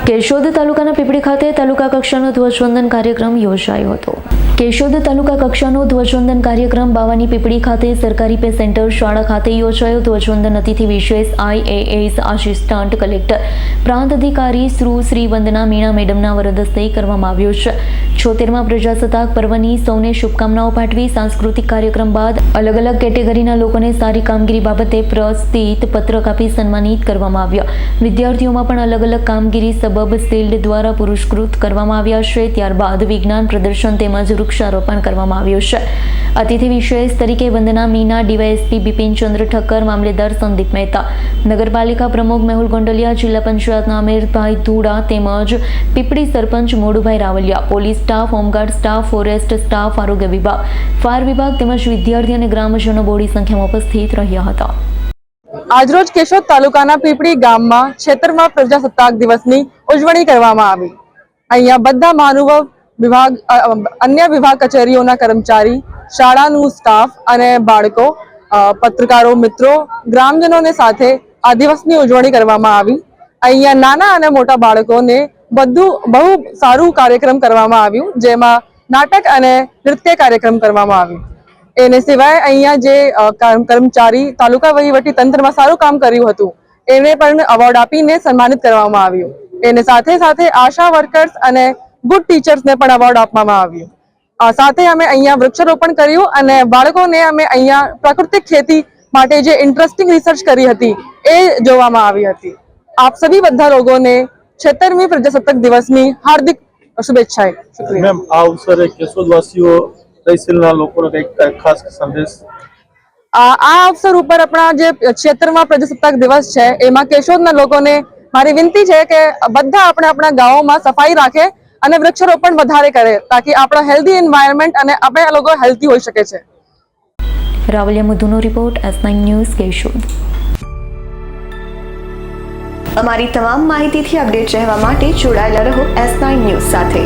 કેશોદ તાલુકાના પીપળી ખાતે તાલુકા કક્ષાનો ધ્વજવંદન કાર્યક્રમ યોજાયો હતો। કેશોદ તાલુકા કક્ષાનો ધ્વજવંદન કાર્યક્રમ બાવાની પીપળી ખાતે સરકારી પે સેન્ટર શાળા ખાતે યોજાયો। ધ્વજવંદન અતિથિ વિશેષ IAS આસિસ્ટન્ટ કલેક્ટર પ્રાંત અધિકારી શ્રી વંદના મીણા મેડમના વરદ હસ્તે કરવામાં આવ્યો છે। 76મા પ્રજાસત્તાક પર્વની સૌને શુભકામનાઓ પાઠવી સાંસ્કૃતિક કાર્યક્રમ બાદ અલગ અલગ કેટેગરીના લોકોને સારી કામગીરી બાબતે પ્રસ્તુત પત્રક આપી સન્માનિત કરવામાં આવ્યા। વિદ્યાર્થીઓમાં પણ અલગ અલગ કામગીરી સબબ શિલ્ડ દ્વારા પુરસ્કૃત કરવામાં આવ્યા છે। ત્યારબાદ વિજ્ઞાન પ્રદર્શન તેમજ વૃક્ષારોપણ કરવામાં આવ્યું છે। અતિથિ વિશેષ તરીકે વંદના મીના, ડીવાયએસપી બિપિનચંદ્ર ઠક્કર, મામલેદાર સંદીપ મહેતા, નગરપાલિકા પ્રમુખ મેહુલ ગોંડલિયા, જિલ્લા પંચાયતના અમીરભાઈ ધુડા તેમજ Pipli sarpanch Modubhai Ravaliya, police staff, home guard staff, forest staff, આરોગ્ય વિભાગ, ફાયર વિભાગ તેમજ વિદ્યાર્થી અને ગ્રામજનો બહોળી સંખ્યામાં ઉપસ્થિત રહ્યા હતા। આજરોજ કેશોદ તાલુકાના પીપળી ગામમાં 76મા પ્રજાસત્તાક દિવસની ઉજવણી કરવામાં આવી। અહીંયા બધા મહાનુભાવ વિભાગ, અન્ય વિભાગ કચેરીઓના કર્મચારી, શાળાનું સ્ટાફ અને બાળકો, પત્રકારો મિત્રો, ગ્રામજનોને સાથે આ દિવસની ઉજવણી કરવામાં આવી। અહીંયા નાના અને મોટા બાળકોને બહુ સારું કાર્યક્રમ કરવામાં આવ્યું, જેમાં નાટક અને નૃત્ય કાર્યક્રમ કરવામાં આવ્યું। એને સિવાય અહીંયા જે કર્મચારી તાલુકા વહીવટી તંત્રમાં સારું કામ કર્યું હતું એને પણ એવોર્ડ આપીને સન્માનિત કરવામાં આવ્યું। એને સાથે સાથે આશા વર્કર્સ અને ગુડ ટીચર્સને પણ એવોર્ડ આપવામાં આવ્યું। સાથે અમે અહીંયા વૃક્ષારોપણ કર્યું અને બાળકોને અમે અહીંયા પ્રાકૃતિક ખેતી માટે જે ઇન્ટરેસ્ટિંગ રિસર્ચ કરી હતી એ જોવામાં આવી હતી। આપ સभी બધા લોકોને 76મી પ્રજાસત્તાક દિવસની હાર્દિક શુભેચ્છાएं। શુક્રિયા મેમ। આ અવસરે કેશોદવાસીઓ તહેસીલના લોકોને કંઈક ખાસ સંદેશ? આ અવસર ઉપર આપણા જે 76મા પ્રજાસત્તાક દિવસ છે એમાં કેશોદના લોકોને મારી વિનંતી છે કે બધા આપણા ગામોમાં સફાઈ રાખે અને વૃક્ષારોપણ વધારે કરે તાકી આપણા હેલ્ધી એન્વાયરમેન્ટ અને આપણે લોકો હેલ્ધી હોઈ શકે છે। રાવલિયા મુદ્દુનો રિપોર્ટ, S9 ન્યૂઝ, કેશોદ। અમારી તમામ માહિતીથી અપડેટ રહેવા માટે જોડાયેલા રહો S9 ન્યૂઝ સાથે।